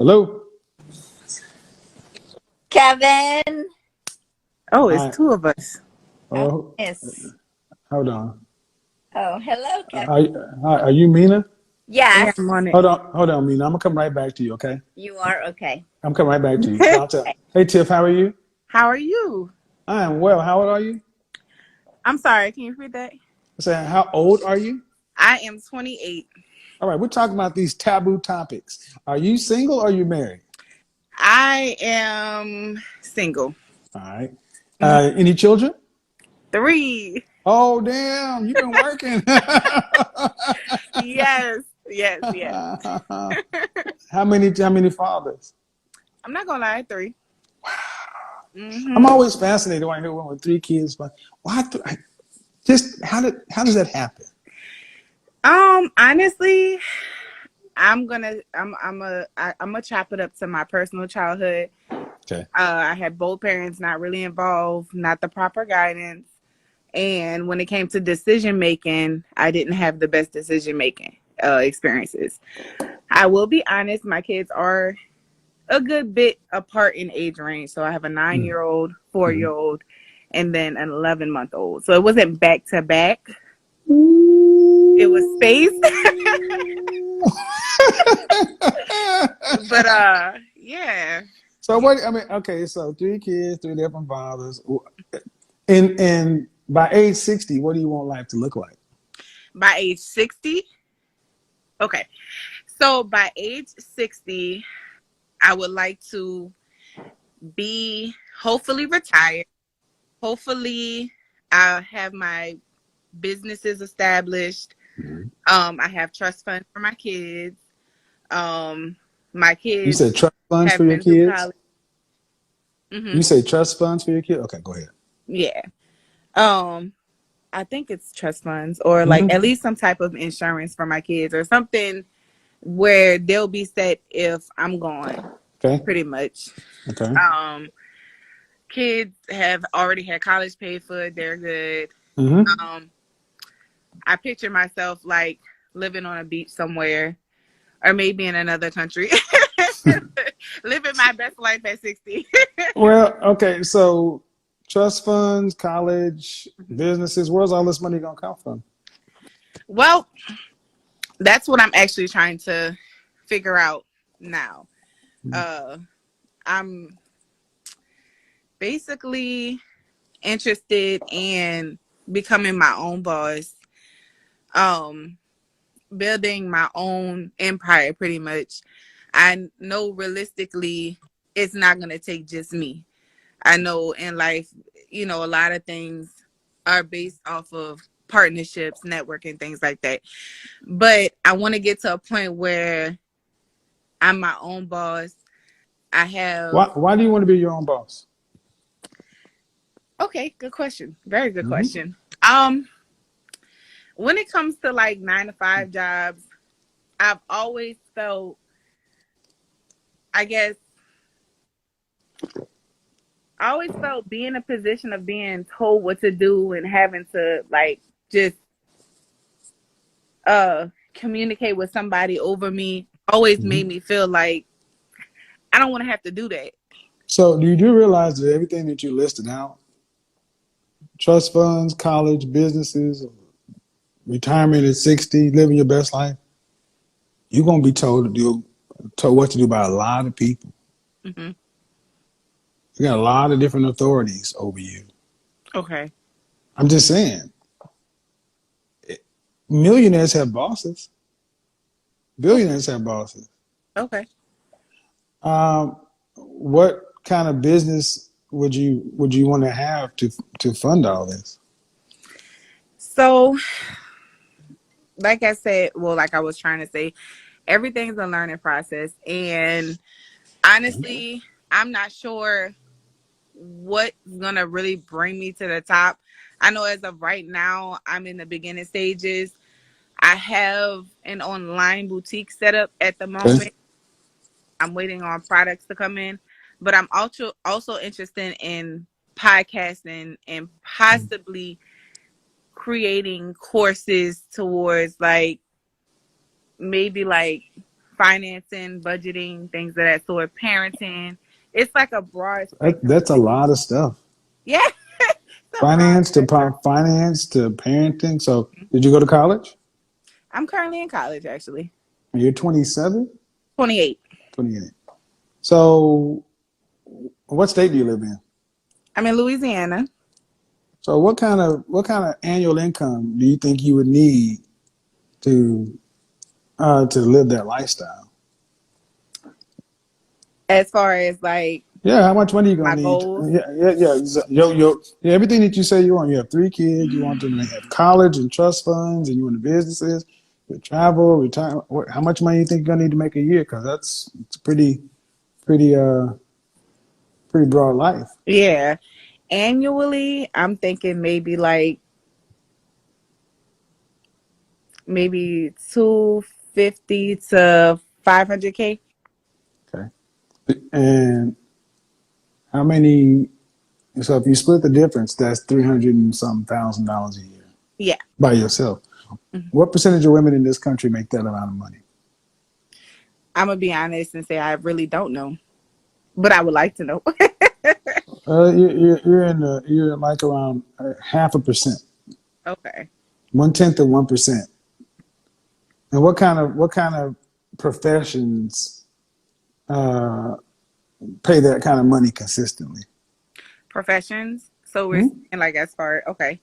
Hello. Kevin. Oh, it's Hi. two of us. Oh, Oh, yes. hold on. Oh, hello, Kevin. Are you Mina? Yeah, Yes, I'm on it. Hold on, Mina. I'm gonna come right back to you. Okay. you are okay. I'm coming right back to you. Hey, Tiff. How are you? How are you? I am well. How old are you? I'm sorry. Can you repeat that? I said, how old are you? I am 28. All right. We're talking about these taboo topics. Are you single or are you married? I am single. All right. Mhm. Any children? 3. Oh, damn. You've been working. Yes, yes, yes. How many fathers? I'm not gonna lie, 3. I'm hmm always fascinated when I hear one with 3 kids, but why? Just how does that happen? Honestly, I'm gonna chop it up to my personal childhood. Okay. I had both parents not really involved, not the proper guidance. And when it came to decision making, I didn't have the best decision making experiences. I will be honest, my kids are a good bit apart in age range. So I have a 9-year-old, 4-year Mm-hmm. old, and then an 11-month-old. So it wasn't back to back. It was spaced. But yeah. So what? I mean, okay. So 3 kids, 3 different fathers, and by age 60, what do you want life to look like? By age 60, okay. So by age 60, I would like to be hopefully retired. Hopefully, I have my businesses established. Mm-hmm. I have trust funds for my kids. My You kids said trust funds for have your been through kids. college. hmm You say trust funds for your kids. Okay, go ahead. Yeah. Um, I think it's trust funds or like Mm-hmm. at least some type of insurance for my kids or something where they'll be set if I'm gone, Okay. pretty much. Okay. Um, Kids have already had college paid for. They're good. Mm-hmm. Um, I picture myself like living on a beach somewhere or maybe in another country. Living my best life at 60. Well, okay. So trust funds, college, businesses. Where's all this money gonna come from? Well, that's what I'm actually trying to figure out now. Uh, I'm basically interested in becoming my own boss, um, building my own empire pretty much. I know realistically it's not going to take just me. I know in life, a lot of things are based off of partnerships, networking, things like that. But I want to get to a point where I'm my own boss. I Why? have, Why do you want to be your own boss? okay, good question. Very good Mm-hmm. question. When it comes to like 9 to 5 jobs, I've always felt, I guess, I always felt being in a position of being told what to do and having to like just communicate with somebody over me always made Mm-hmm. me feel like I don't want to have to do that. So do you do realize that everything that you listed out, trust funds, college, businesses, retirement at 60, living your best life, you're gonna be told what to do by a lot of people. hmm You got a lot of different authorities over you. Okay. I'm just saying, millionaires have bosses, Okay. billionaires have bosses. Okay. Um, what kind of business would you want to have to fund all this? So, like I said, well, like I was trying to say, everything's a learning process. And honestly, I'm not sure what's going to really bring me to the top. I know as of right now, I'm in the beginning stages. I have an online boutique set up at the Okay. moment. I'm waiting on products to come in, but I'm also interested in podcasting and possibly creating courses towards like maybe like financing, budgeting, things of that sort, parenting. It's like a broad spectrum of That's a things. lot of stuff. Yeah, it's a broad spectrum. Finance to parenting. So, did you go to college? I'm currently in college, actually. You're 27, 28. 28. So, what state do you live in? I'm in Louisiana. So, what kind of annual income do you think you would need to to live that lifestyle? As far as like Yeah, how much money you my gonna need? goals, Yeah. Yeah, everything that you say you want. You have 3 kids. You want them to have college and trust funds, and you want the businesses, you travel, retire. How much money you think you're gonna need to make a year? Because it's pretty, pretty broad life. yeah. Annually, I'm thinking maybe 250 to 500K. Okay, and how many? So if you split the difference, that's 300 and some $1,000 a year Yeah. by yourself. Mhm. What percentage of women in this country make that amount of money? I'm gonna be honest and say I really don't know, but I would like to know. You're like around 0.5%, Okay. 0.1%. And what kind of professions uh, pay that kind of money consistently? Professions. So we're Hmm? saying like as far okay.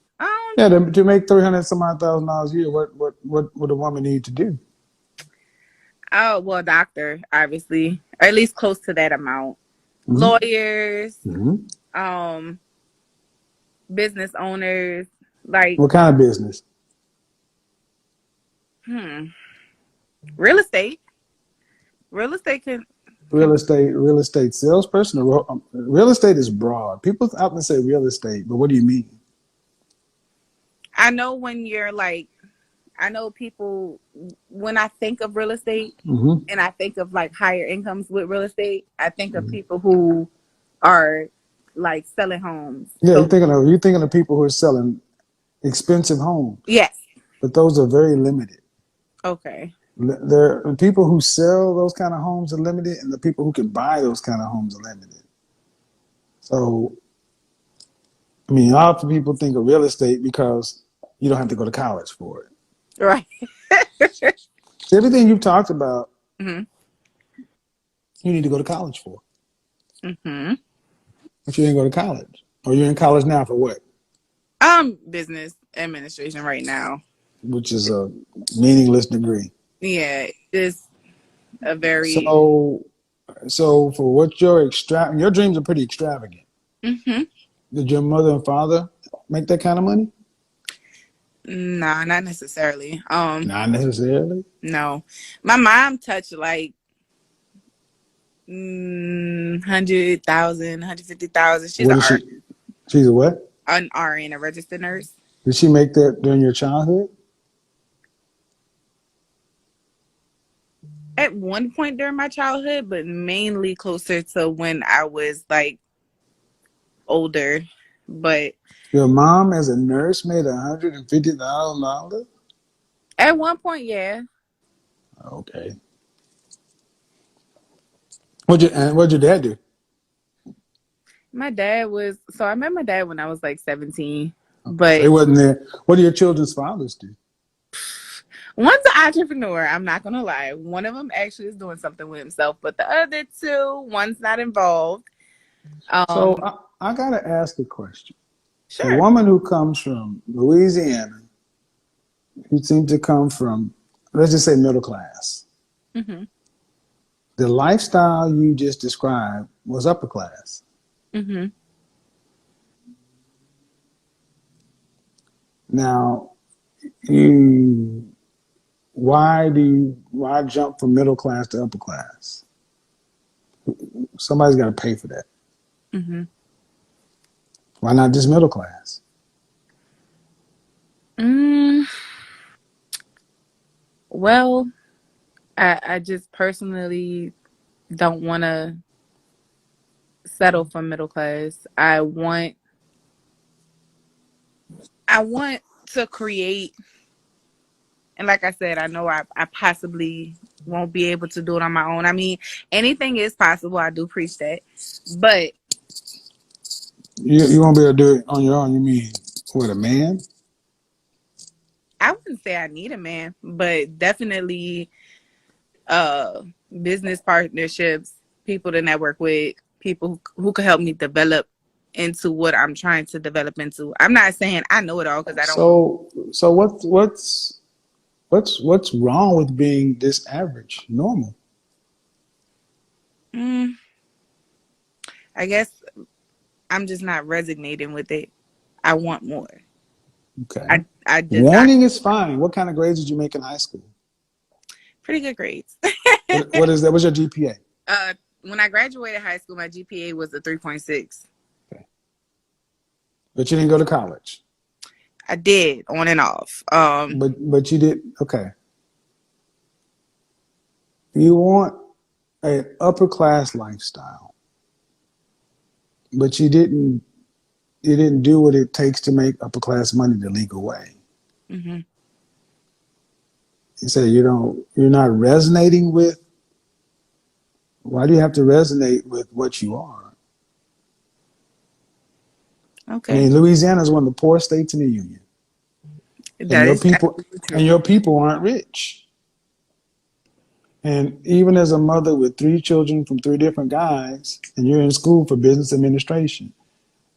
Yeah, to make 300 some odd $1,000 a year, what would a woman need to do? Oh well, doctor, obviously, or at least close to that amount. Hmm. Lawyers, Hmm. um, business owners, like What kind of business? hmm, real estate. Real estate can Real estate salesperson. Real estate is broad. People often say real estate, but what do you mean? I know when you're like I know people when I think of real estate Hmm. and I think of like higher incomes with real estate, I think of people who are like selling homes. Yeah, So you're thinking of people who are selling expensive homes, yes. but those are very limited. Okay. There are people who sell those kind of homes are limited, and the people who can buy those kind of homes are limited. So, I mean, often people think of real estate because you don't have to go to college for it. Right. So everything you've talked about, hmm you need to go to college for. hmm But you didn't go to college, or you're in college now for what? Business administration right now. Which is a meaningless degree. Yeah, it's a very So, so for what your dreams are pretty extravagant. hmm Did your mother and father make that kind of money? nah, not necessarily. Not necessarily. No. My mom touched like 100,000, 150,000. She's What is she? She's a what? an RN, a registered nurse. Did she make that during your childhood? At one point during my childhood, but mainly closer to when I was like older. But Your mom, as a nurse, made $150,000. at one point, yeah. Okay. What'd your dad do? My dad was so I met my dad when I was like 17. Okay, so he But wasn't there. What do your children's fathers do? one's an entrepreneur, I'm not gonna lie. One of them actually is doing something with himself, but the other two, one's not involved. So Um, I gotta ask a question. A sure. woman who comes from Louisiana, who seems to come from, let's just say, middle class. hmm The lifestyle you just described was upper class. hmm Now, you why jump from middle class to upper class? Somebody's got to pay for that. hmm Why not just middle class? Mm, well, I just personally don't want to settle for middle class. I want to create And like I said, I know I possibly won't be able to do it on my own. I mean, anything is possible. I do preach that. But You won't be able to do it on your own. You mean with a man? I wouldn't say I need a man, but definitely uh business partnerships, people to network with, people who could help me develop into what I'm trying to develop into. I'm not saying I know it all because I don't. So what's wrong with being this average, normal? Mm, I guess I'm just not resonating with it. I want more. Okay. I desire Wanting is fine. What kind of grades did you make in high school? pretty good grades. What is that? What's your GPA? When I graduated high school, my GPA was a 3.6. Okay. But you didn't go to college. I did on and off. But you did okay. You want an upper class lifestyle, but you didn't do what it takes to make upper class money the legal way. hmm You say you're not resonating with. Why do you have to resonate with what you are? I Okay, mean, Louisiana is one of the poorest states in the union, and that your is people absolutely and true. your people aren't rich. And even as a mother with 3 children from 3 different guys, and you're in school for business administration,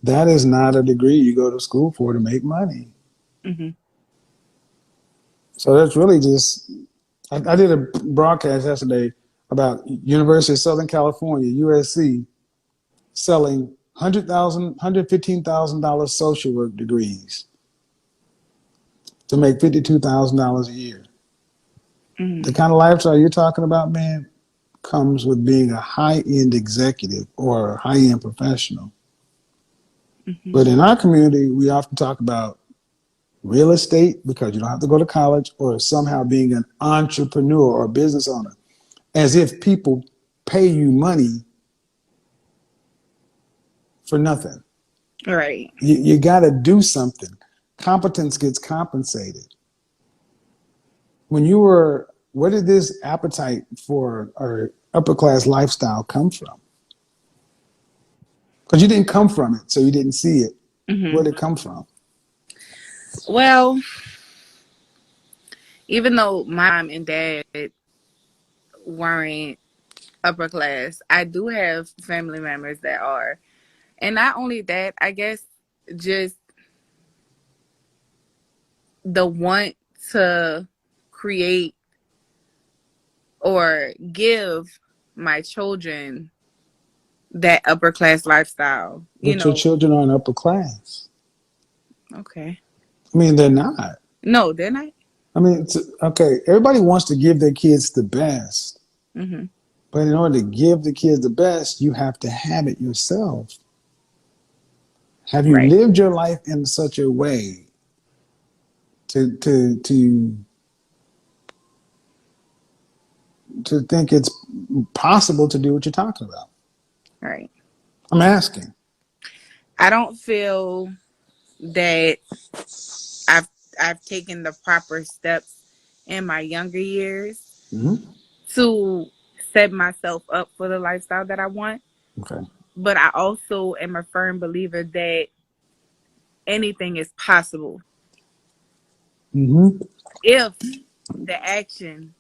that is not a degree you go to school for to make money. hmm So that's really just. I did a broadcast yesterday about University of Southern California (USC) selling $115,000 social work degrees to make $52,000 a year. The hmm kind of lifestyle you're talking about, man, comes with being a high-end executive or a high-end professional. hmm But in our community, we often talk about real estate because you don't have to go to college, or somehow being an entrepreneur or a business owner, as if people pay you money for nothing. Right. You got to do something. Competence gets compensated. Where did this appetite for our upper class lifestyle come from? Because you didn't come from it, so you didn't see it. hmm Where did it come from? Well, even though my mom and dad weren't upper class, I do have family members that are. And not only that, I guess just the want to create or give my children that upper class lifestyle, But your children aren't upper class. Okay. I mean, they're not. No, they're not. I mean, okay, everybody wants to give their kids the best. hmm But in order to give the kids the best, you have to have it yourself. Have you Right. lived your life in such a way to think it's possible to do what you're talking about? Right. I'm asking. I don't feel that I've I've taken the proper steps in my younger years Mm-hmm. to set myself up for the lifestyle that I want. Okay. But I also am a firm believer that anything is possible Mm-hmm. if the action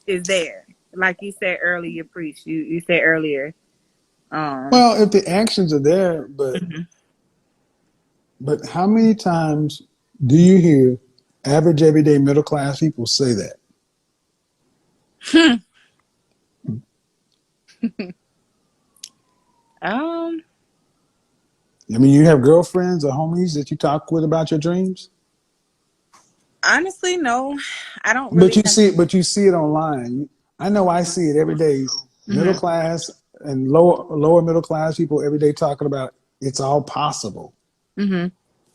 is there. Like you said earlier, preach. You said earlier. Um. Well, if the actions are there, mhm. but how many times do you hear average, everyday, middle class people say that? um. I mean, you have girlfriends or homies that you talk with about your dreams, Honestly, no. I don't really have. but you see it online. I know I see it every day. Middle hmm class and lower middle class people every day talking about it's all possible, hmm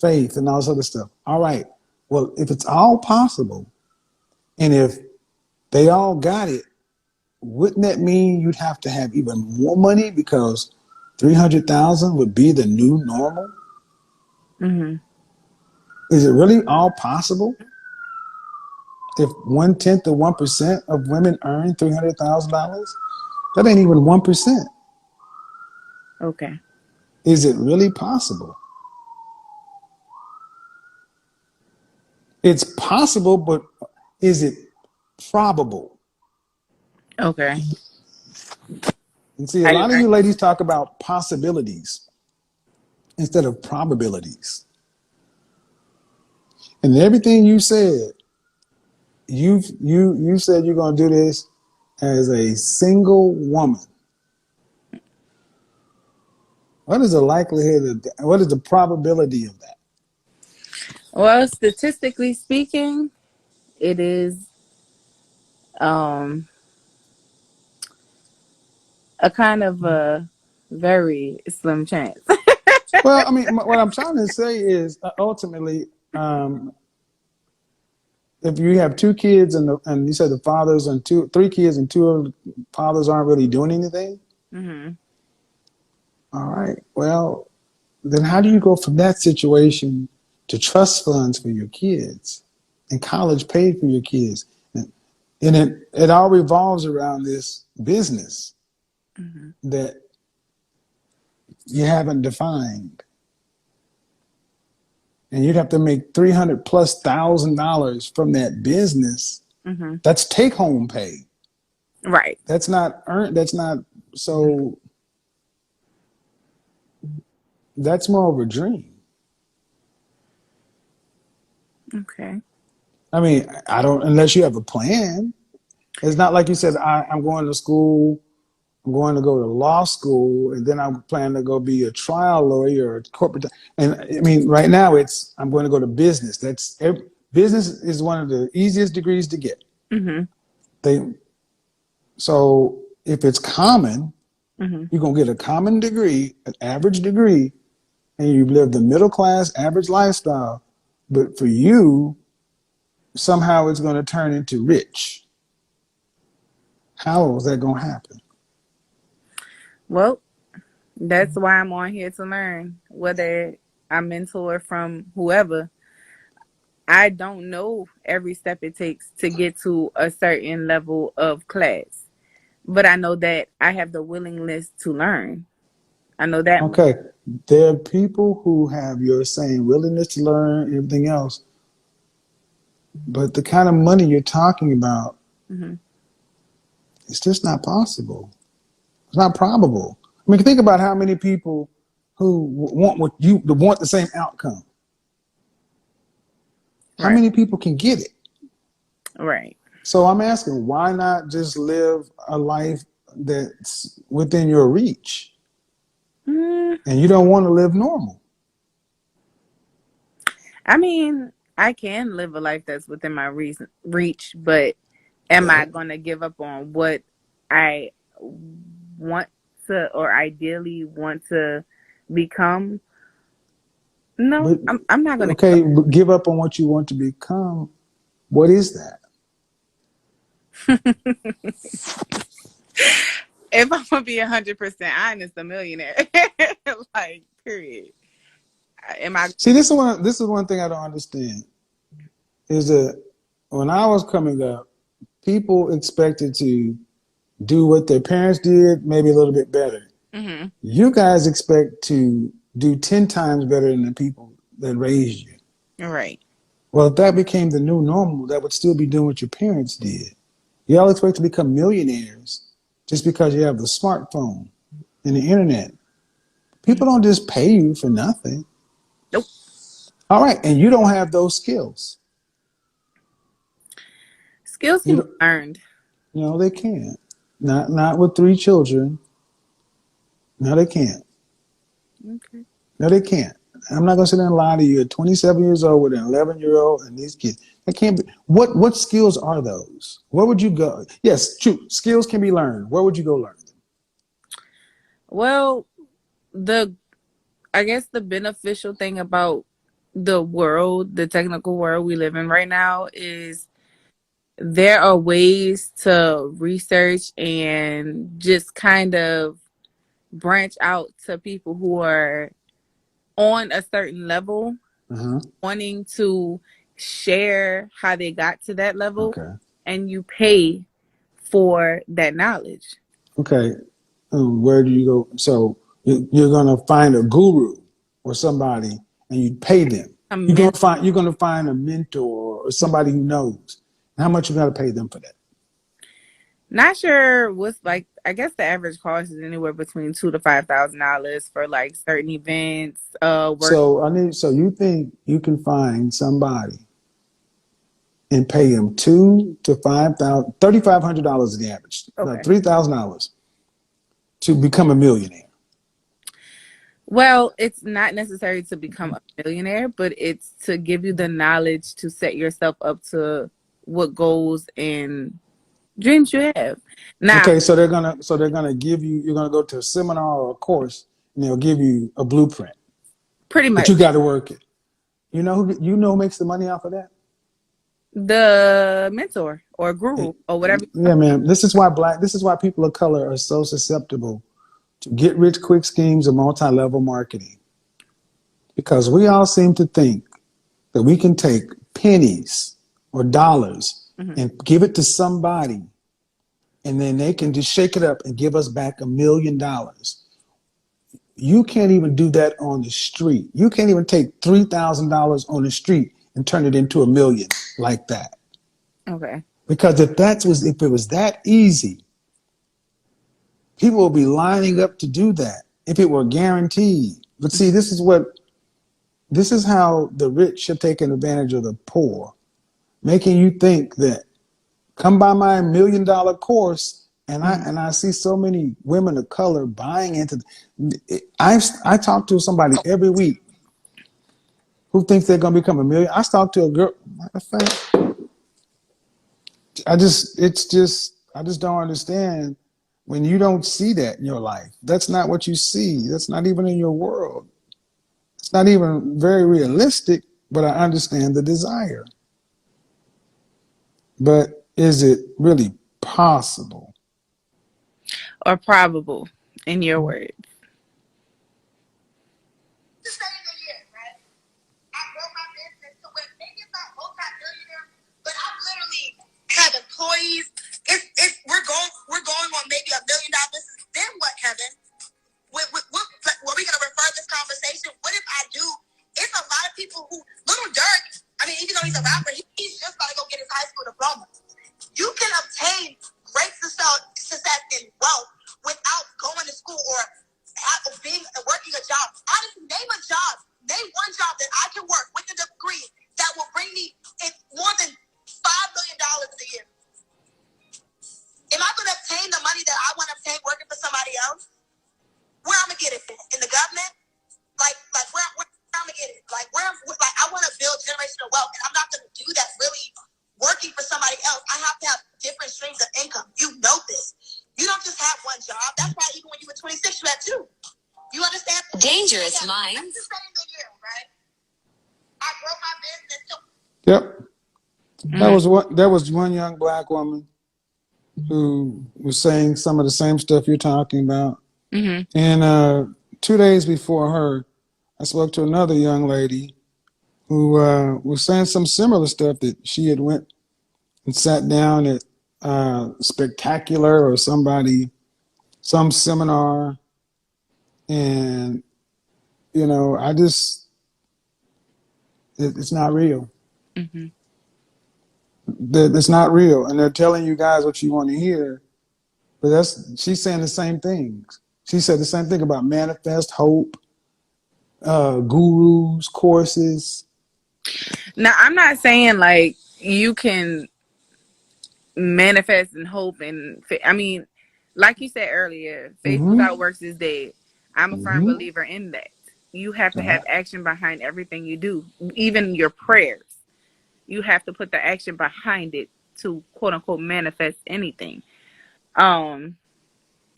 faith and all this other stuff. All right. Well, if it's all possible, and if they all got it, wouldn't that mean you'd have to have even more money because 300,000 would be the new normal? hmm Is it really all possible? if 1/10 of 1% of women earn $300,000, that ain't even 1%. Okay. Is it really possible? It's possible, but is it probable? Okay. And see, a I lot of agree. you ladies talk about possibilities instead of probabilities. And everything you said, you said you're gonna do this as a single woman. What is the likelihood of that? What is the probability of that? Well, statistically speaking, it is um a kind of a very slim chance. Well, I mean, what I'm trying to say is ultimately, if you have two kids and you said the fathers and three kids and two of the fathers aren't really doing anything, Mm-hmm. all right. Well, then how do you go from that situation to trust funds for your kids and college paid for your kids? And it all revolves around this business Mm-hmm. that you haven't defined. And you'd have to make 300 plus $1,000 from that business. Mm-hmm. That's take home pay. Right. That's not earned. That's not, so that's more of a dream. Okay. I mean, I don't, unless you have a plan. It's not like you said, I'm going to school, I'm going to go to law school, and then I'm planning to go be a trial lawyer or a corporate. And I mean, right now I'm going to go to business. Business is one of the easiest degrees to get. Mm-hmm. They, so if it's common, Mm-hmm. you're going to get a common degree, an average degree, and you've lived a middle class, average lifestyle. But for you, somehow it's going to turn into rich. How is that going to happen? Well, that's why I'm on here to learn. Whether I mentor from whoever, I don't know every step it takes to get to a certain level of class. But I know that I have the willingness to learn. I know that much. Okay, there are people who have your same willingness to learn, everything else, but the kind of money you're talking about, Mm-hmm. it's just not possible. It's not probable. I mean, think about how many people who want the same outcome. How Right. many people can get it? Right. So I'm asking, why not just live a life that's within your reach? Mm, And you don't want to live normal. I mean, I can live a life that's within my reach, but am I Well, going to give up on what I want to or ideally want to become? No, but I'm not going to give okay, but give up on what you want to become. What is that? up. If I'm gonna be 100% honest, a millionaire, like period. Am I See, gonna get? this is one thing I don't understand is that when I was coming up, people expected to do what their parents did, maybe a little bit better. Mm-hmm. You guys expect to do 10 times better than the people that raised you. Right. Well, if that became the new normal, that would still be doing what your parents did. Y'all expect to become millionaires just because you have the smartphone and the internet. Mm-hmm. People don't just pay you for nothing. Nope. All right, and you don't have those skills. Skills You can be don't, learned. they can't. Not with three children. No, they can't. Okay. No, they can't. I'm not gonna sit there and lie to you. At 27 years old with an 11-year-old and these kids, that can't be. What skills are those? Where would you go? Yes, true. Skills can be learned. Where would you go learn them? Well, the I guess the beneficial thing about the world, the technical world we live in right now, is there are ways to research and just kind of branch out to people who are on a certain level Uh-huh. wanting to share how they got to that level, Okay. and you pay for that knowledge. Okay. Where do you go? So you're gonna find a guru or somebody, and you pay them. A mentor. You're gonna find a mentor or somebody who knows. How much you gotta pay them for that? Not sure what's like. I guess the average cost is anywhere between $2,000 to $5,000 for like certain events. Work. So you think you can find somebody and pay him $3,500 is the average, Okay. $3,000 to become a millionaire. Well, it's not necessary to become a millionaire, but it's to give you the knowledge to set yourself up to what goals and dreams you have. Now, Okay, so they're gonna give you. You're gonna go to a seminar or a course, and they'll give you a blueprint, pretty but you much got to work it. You know who makes the money off of that? the mentor or guru or whatever. Yeah, man. This is why people of color are so susceptible to get rich quick schemes of multi-level marketing, because we all seem to think that we can take pennies or dollars Mhm. and give it to somebody, and then they can just shake it up and give us back $1 million. You can't even do that on the street. You can't even take $3,000 on the street and turn it into $1 million like that. Okay. Because if it was that easy, people would be lining up to do that if it were guaranteed. But see, this is how the rich have taken advantage of the poor, making you think that come by my $1 million course, and I see so many women of color buying into. I talk to somebody every week who thinks they're going to become a millionaire. I talk to a girl. Matter of fact, I just don't understand when you don't see that in your life. That's not what you see. That's not even in your world. It's not even very realistic, but I understand the desire. But is it really possible? Or probable, in your words. Have employees. We're going on maybe $1 million. Then what, Kevin? Were we gonna refer this conversation? What if I do? It's a lot of people who Little Dirk. I mean, even though he's a rapper, he's just about to go get his high school diploma. You can obtain great success and wealth without going to school or working a job. Honestly, name one job that I can work with a degree that will bring me in more than $5 million a year. Am I going to obtain the money that I want to obtain working for somebody else? Where I'm going to get it from? In the government? Like where I'm going to get it? Like I want to build generational wealth, and I'm not going to do that really working for somebody else. I have to have different streams of income. You know this. You don't just have one job. That's why even when you were 26, you had two. You understand? Dangerous minds. That's the same thing here, right? I broke my business too. Yep. That was one young black woman who was saying some of the same stuff you're talking about. Mm-hmm. And 2 days before her, I spoke to another young lady who was saying some similar stuff, that she had went and sat down at Spectacular or some seminar, and it's not real. Mm-hmm. It's not real, and they're telling you guys what you want to hear, but she's saying the same things. She said the same thing about manifest, hope, gurus, courses. Now, I'm not saying like you can manifest and hope I mean, like you said earlier, faith Mm-hmm. without works is dead. I'm a firm Mm-hmm. believer in that. You have to have action behind everything you do, even your prayers. You have to put the action behind it to quote unquote manifest anything. And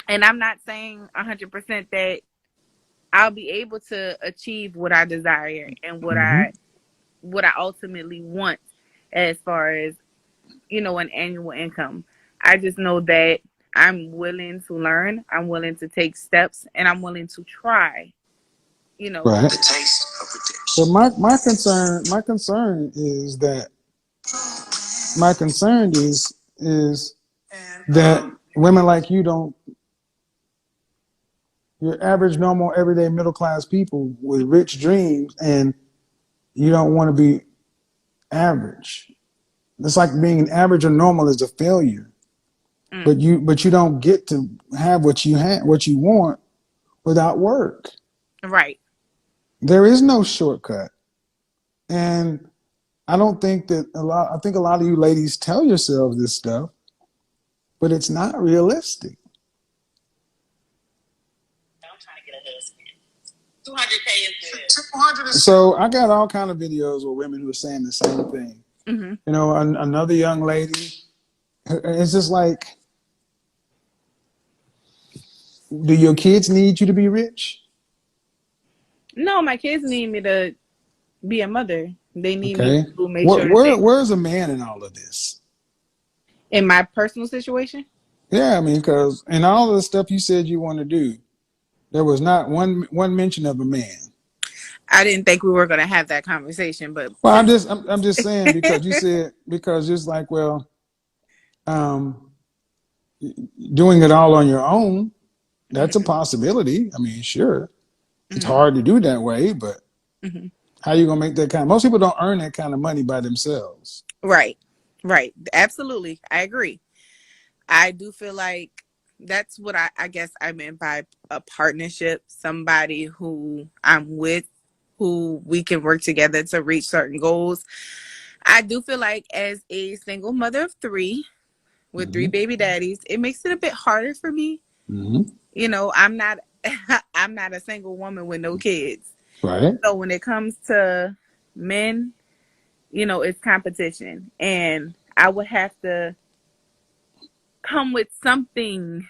I'm not saying 100% that I'll be able to achieve what I desire and what I ultimately want as far as an annual income. I just know that I'm willing to learn, I'm willing to take steps, and I'm willing to try. Right. The taste So my concern is that women like you don't, you're average, normal, everyday, middle class people with rich dreams, and you don't want to be average. It's like being average or normal is a failure. But you don't get to have what you want without work. Right. There is no shortcut. And I don't think that I think a lot of you ladies tell yourselves this stuff, but it's not realistic. I'm trying to get a husband. 200K is good. So I got all kind of videos with women who are saying the same thing. Mm-hmm. You know, another young lady, it's just like, do your kids need you to be rich? No, my kids need me to be a mother. They need Okay. me to make sure that Where's a man in all of this? in my personal situation. Yeah, I mean, because in all of the stuff you said you want to do, there was not one mention of a man. I didn't think we were going to have that conversation, but Well, I'm just saying, because you said, because it's like, well, um, doing it all on your own, that's a possibility. I mean, sure, it's hard to do that way, but how you gonna make that kind? Most people don't earn that kind of money by themselves. right, absolutely, I agree. I do feel like that's what I guess I meant by a partnership. Somebody who I'm with, who we can work together to reach certain goals. I do feel like as a single mother of 3 with 3 baby daddies, it makes it a bit harder for me. You know, I'm not I'm not a single woman with no kids. Right. So when it comes to men, you know, it's competition, and I would have to come with something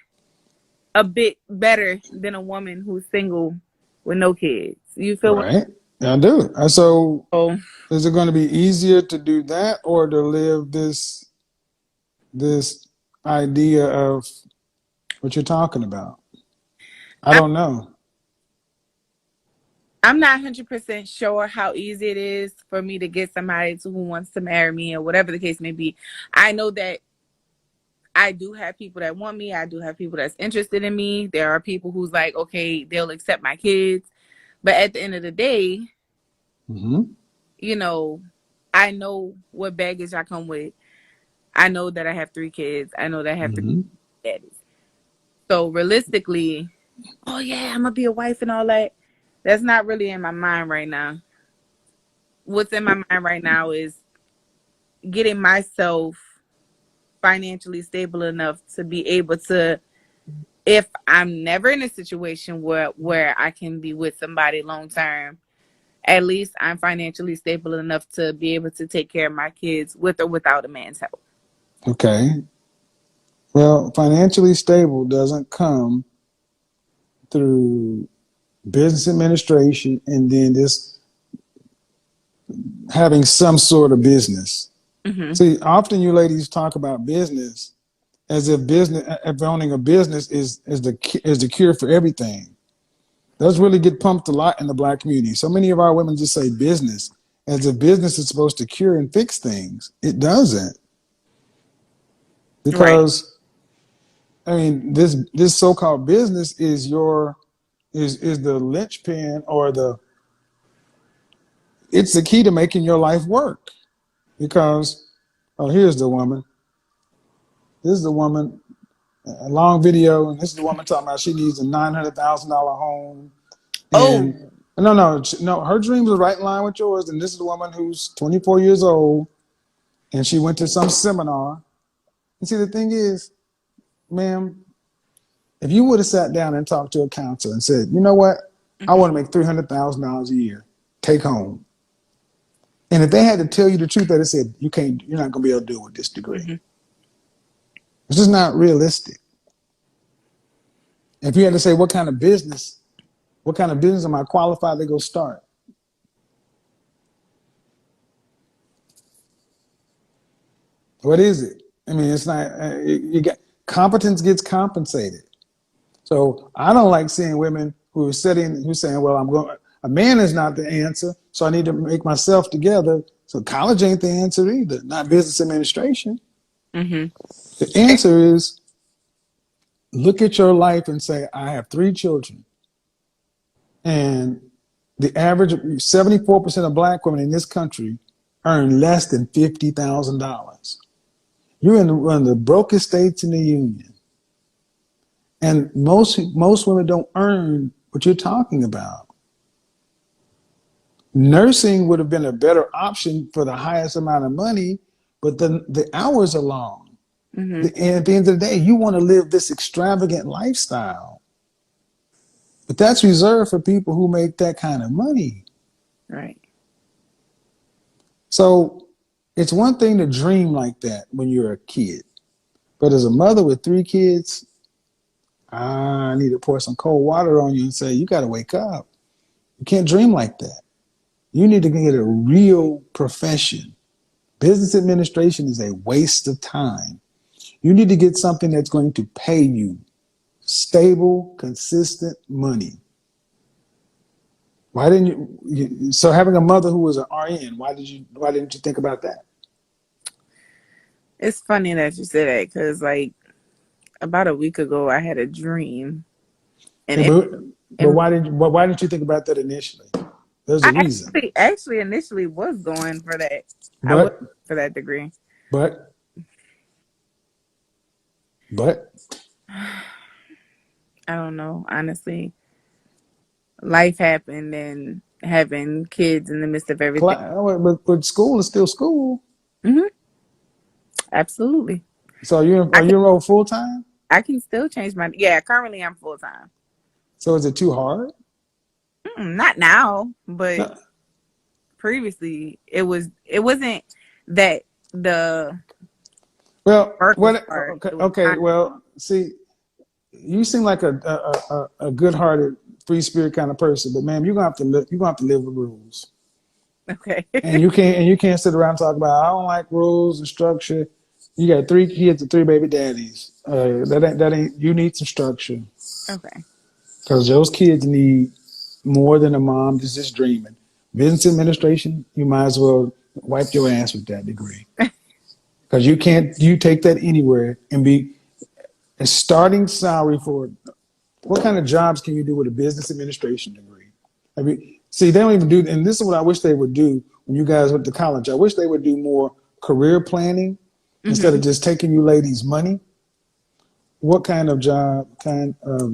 a bit better than a woman who's single with no kids. You feel right? I do. So Oh, is it going to be easier to do that, or to live this idea of what you're talking about? I don't know. I'm not 100% sure how easy it is for me to get somebody who wants to marry me or whatever the case may be. I know that I do have people that want me. I do have people that's interested in me. There are people who's like, okay, they'll accept my kids. But at the end of the day, you know, I know what baggage I come with. I know that I have 3 kids. I know that I have 3 daddies. So realistically, oh yeah, I'm gonna be a wife and all that. That's not really in my mind right now. What's in my mind right now is getting myself financially stable enough to be able to, if I'm never in a situation where I can be with somebody long term, at least I'm financially stable enough to be able to take care of my kids with or without a man's help. Okay. Well, financially stable doesn't come through business administration and then just having some sort of business. See, often you ladies talk about business as if owning a business is the cure for everything. Those really get pumped a lot in the Black community. So many of our women just say business as if business is supposed to cure and fix things. It doesn't. Because I mean, this so-called business is the linchpin, or it's the key to making your life work. Because here's the woman. This is the woman. A long video, and this is the woman talking about she needs a $900,000 home. And no, her dreams are right in line with yours. And this is the woman who's 24 years old, and she went to some seminar. And see, the thing is, ma'am, if you would have sat down and talked to a counselor and said, you know what, I want to make $300,000 a year, take home. And if they had to tell you the truth, that they said, you're not going to be able to do it with this degree. It's just not realistic. If you had to say, what kind of business am I qualified to go start? What is it? I mean, it's not, competence gets compensated. So I don't like seeing women who are saying, well, A man is not the answer, so I need to make myself together. So college ain't the answer either, not business administration. Mm-hmm. The answer is look at your life and say, I have 3 children. And the average 74% of black women in this country earn less than $50,000. You're in one of the brokest states in the union. And most women don't earn what you're talking about. Nursing would have been a better option for the highest amount of money, but the hours are long. Mm-hmm. And at the end of the day, you want to live this extravagant lifestyle. But that's reserved for people who make that kind of money. Right. So it's one thing to dream like that when you're a kid. But as a mother with 3 kids, I need to pour some cold water on you and say, you got to wake up. You can't dream like that. You need to get a real profession. Business administration is a waste of time. You need to get something that's going to pay you stable, consistent money. Why didn't you? So having a mother who was an RN, why didn't you think about that? It's funny that you say that because, like, about a week ago, I had a dream, and Yeah, but why didn't you think about that initially? There's a I reason. actually initially was going for that. I was But for that degree. but I don't know, honestly. Life happened, and having kids in the midst of everything. but school is still school. Mm-hmm. Absolutely. So are you enrolled full time? I can still change my. Yeah, currently I'm full time. So is it too hard? Not now, but No. previously it wasn't that the Well, work was hard. okay. Well, see, you seem like a good-hearted, free-spirit kind of person, but ma'am, you're gonna have to live with rules. Okay. And you can't sit around and talk about I don't like rules and structure. You got 3 kids and 3 baby daddies. That ain't. You need some structure Okay. because those kids need more than a mom that's just dreaming. Business administration, you might as well wipe your ass with that degree because you take that anywhere and be a starting salary for what kind of jobs can you do with a business administration degree? I mean, see, they don't even do, and this is what I wish they would do when you guys went to college. I wish they would do more career planning instead of just taking you ladies' money. What kind of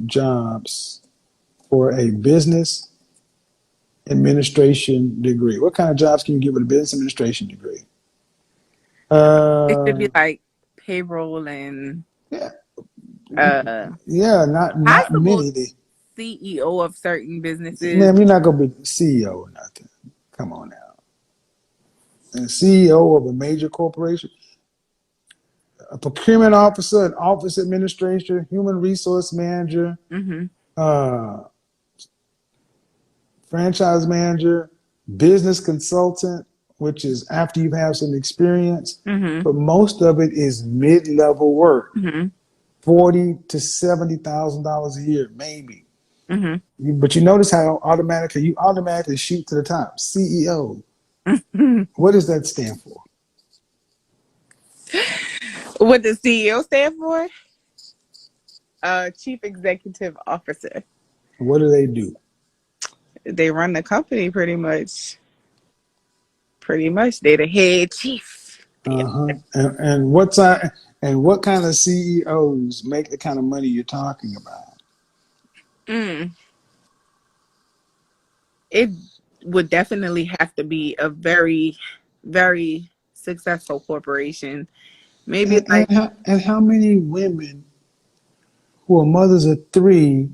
jobs for a business administration degree? What kind of jobs can you get with a business administration degree? It should be like payroll and Yeah, not possible many. CEO of certain businesses. Ma'am, you're not gonna be CEO or nothing. Come on now. And CEO of a major corporation, a procurement officer, an office administrator, human resource manager, Mm-hmm. Franchise manager, business consultant, which is after you've had some experience, Mm-hmm. but most of it is mid-level work, Mm-hmm. $40,000 to $70,000 a year, maybe. Mm-hmm. But you notice how you automatically shoot to the top. CEO. What does that stand for? What does CEO stand for? Chief Executive Officer. What do they do? They run the company pretty much. Pretty much, they're the head chief. And what kind of CEOs make the kind of money you're talking about? It would definitely have to be a very, very successful corporation. Maybe And how many women who are mothers of 3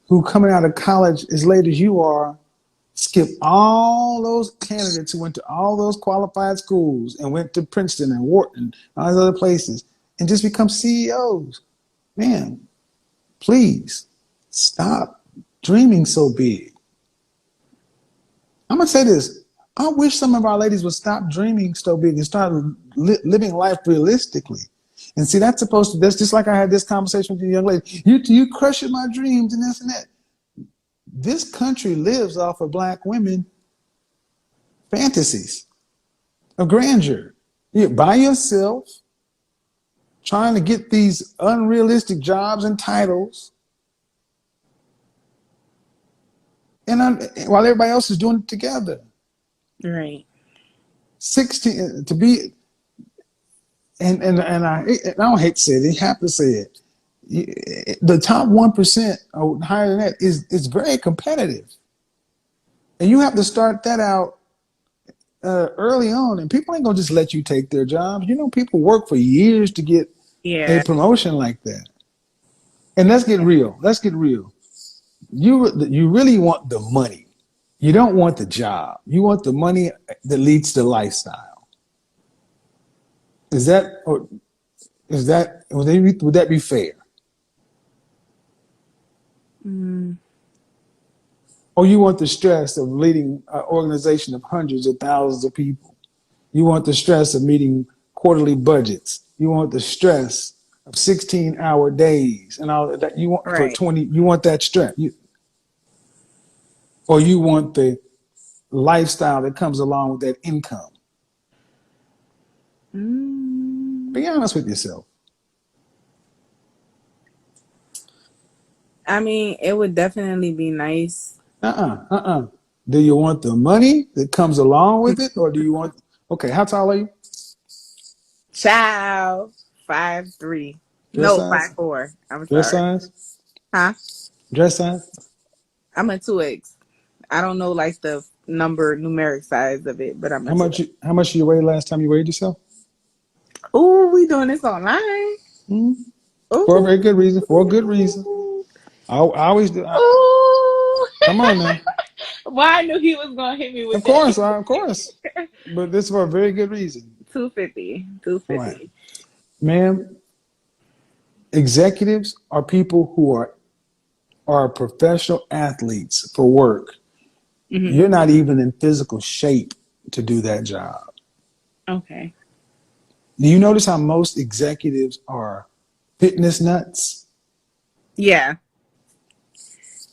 who coming out of college as late as you are skip all those candidates who went to all those qualified schools and went to Princeton and Wharton, all those other places, and just become CEOs? Man, please stop dreaming so big. I'm going to say this. I wish some of our ladies would stop dreaming so big and start living life realistically. And see, that's just like I had this conversation with you young lady. You crushing my dreams and this and that. this country lives off of black women fantasies of grandeur. You're by yourself, trying to get these unrealistic jobs and titles, and while everybody else is doing it together. Right. 16 to be, and I don't hate to say it, you have to say it. The top 1% or higher than that is very competitive, and you have to start that out early on. And people ain't gonna just let you take their jobs. You know, people work for years to get a Yeah. promotion like that. And let's get real. Let's get real. You really want the money. You don't want the job. You want the money that leads to lifestyle. Is that or is that would that be fair? Mm, Or you want the stress of leading an organization of hundreds of thousands of people? You want the stress of meeting quarterly budgets. You want the stress of 16-hour days and all that. You want for right. 20. You want that stress. Or you want the lifestyle that comes along with that income. Mm, Be honest with yourself. I mean, it would definitely be nice. Do you want the money that comes along with it, or do you want? Okay, how tall are you? Child, 5'3". Dress No, size? 5'4". I'm Dress sorry. size? Huh? Dress size? I'm a 2X. I don't know like the numeric size of it, but I'm a 2X. How much you weighed last time you weighed yourself? Ooh, we doing this online. Hmm? For a Ooh. very good reason. For a good reason. I always do. Ooh. Come on now. Well, I knew he was gonna hit me with Of that. course, of course. But this is for a very good reason. 250. All right, 250. ma'am. Executives are people who are professional athletes for work. Mm-hmm. You're not even in physical shape to do that job. Okay. Do you notice how most executives are fitness nuts? Yeah.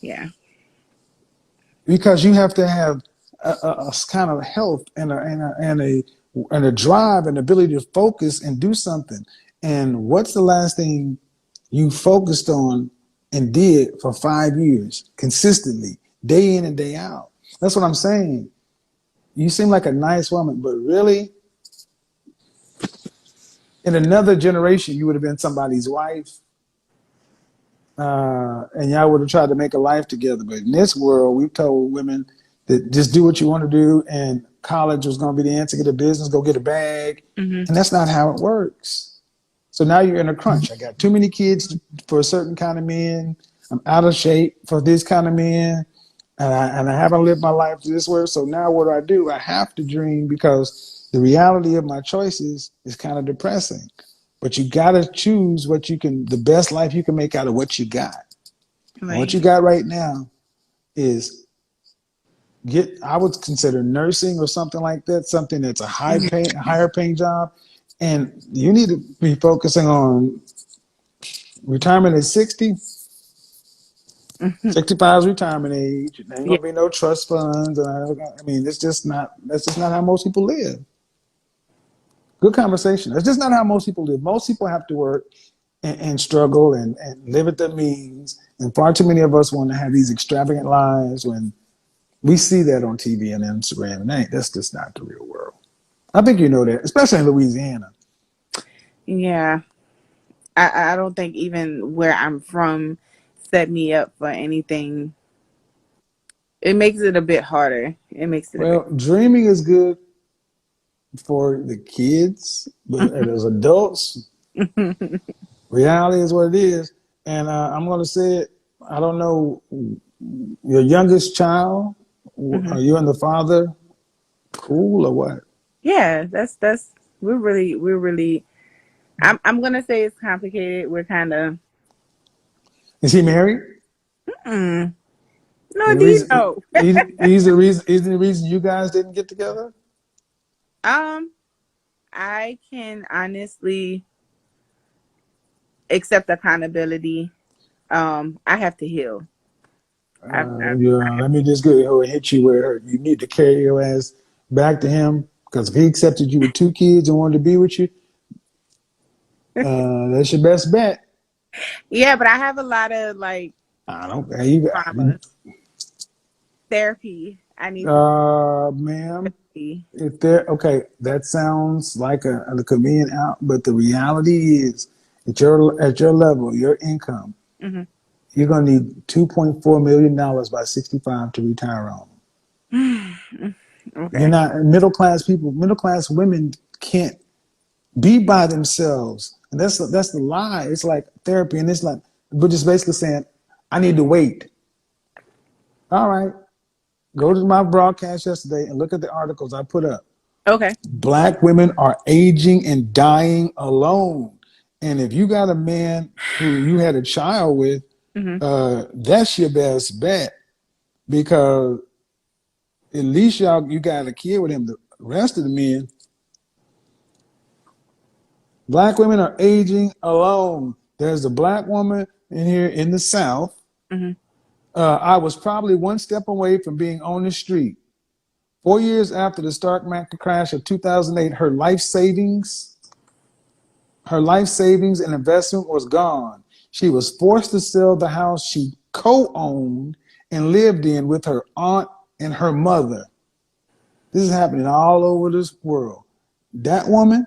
Yeah. Because you have to have a kind of health and a drive and ability to focus and do something. And what's the last thing you focused on and did for 5 years consistently, day in and day out? That's what I'm saying. You seem like a nice woman, but really, in another generation, you would have been somebody's wife, and y'all would have tried to make a life together. But in this world, we've told women that just do what you want to do, and college was going to be the answer. Get a business, go get a bag, Mm-hmm. and that's not how it works. So now you're in a crunch. I got too many kids for a certain kind of men. I'm out of shape for this kind of men, and I haven't lived my life this way. So now what do? I have to dream because the reality of my choices is kind of depressing. But you got to choose the best life you can make out of what you got. And what Right. you got right now is I would consider nursing or something like that, something that's a higher paying job. And you need to be focusing on retirement at 60. Mm-hmm. 65 is retirement age. There ain't Yeah. gonna be no trust funds. I mean, that's just not how most people live. Good conversation. That's just not how most people live. Most people have to work and struggle and live at their means. And far too many of us want to have these extravagant lives when we see that on TV and Instagram. And that's just not the real world. I think you know that, especially in Louisiana. Yeah. I don't think even where I'm from set me up for anything. It makes it a bit harder. It makes it a bit. Well, dreaming is good for the kids, but as adults, reality is what it is. And I'm going to say it. I don't know your youngest child. Mm-hmm. Are you and the father cool or what? Yeah, that's we're really. I'm gonna say it's complicated. We're kind of. Is he married? Mm, no, The do you reason know? he's the reason. He's the reason you guys didn't get together. um, I can honestly accept accountability. I have to heal. Let me just go and hit you where it hurt. You need to carry your ass back to him because if he accepted you with 2 kids and wanted to be with you, that's your best bet. Yeah, but I have a lot of like I don't. You, trauma therapy. I need to ma'am, see. if there, okay, that sounds like a convenient out, but the reality is, at your level, your income, Mm-hmm. you're gonna need $2.4 million by 65 to retire on. You're Okay. not middle class people. Middle class women can't be by themselves, and that's the lie. It's like therapy, and it's like, but just basically saying, I need to wait. All right, go to my broadcast yesterday and look at the articles I put up. Okay. Black women are aging and dying alone, and if you got a man who you had a child with, Mm-hmm. that's your best bet because at least you got a kid with him. The rest of the men, black women are aging alone. There's a black woman in here in the South. Mm-hmm. I was probably one step away from being on the street. 4 years after the stock market crash of 2008, her life savings and investment was gone. She was forced to sell the house she co-owned and lived in with her aunt and her mother. This is happening all over this world. That woman,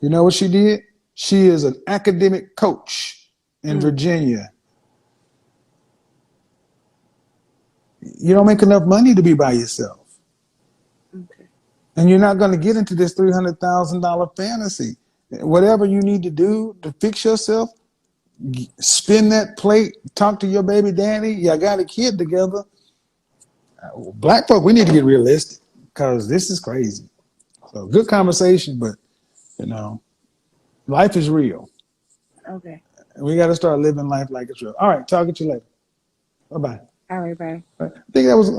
you know what she did? She is an academic coach in Virginia. You don't make enough money to be by yourself. Okay. And you're not going to get into this $300,000 fantasy. Whatever you need to do to fix yourself, spin that plate, talk to your baby daddy. Y'all got a kid together. Black folk, we need to get realistic because this is crazy. So good conversation, but you know, life is real. Okay. And we got to start living life like it's real. All right, talk to you later. Bye-bye. All right. Bye. I think that was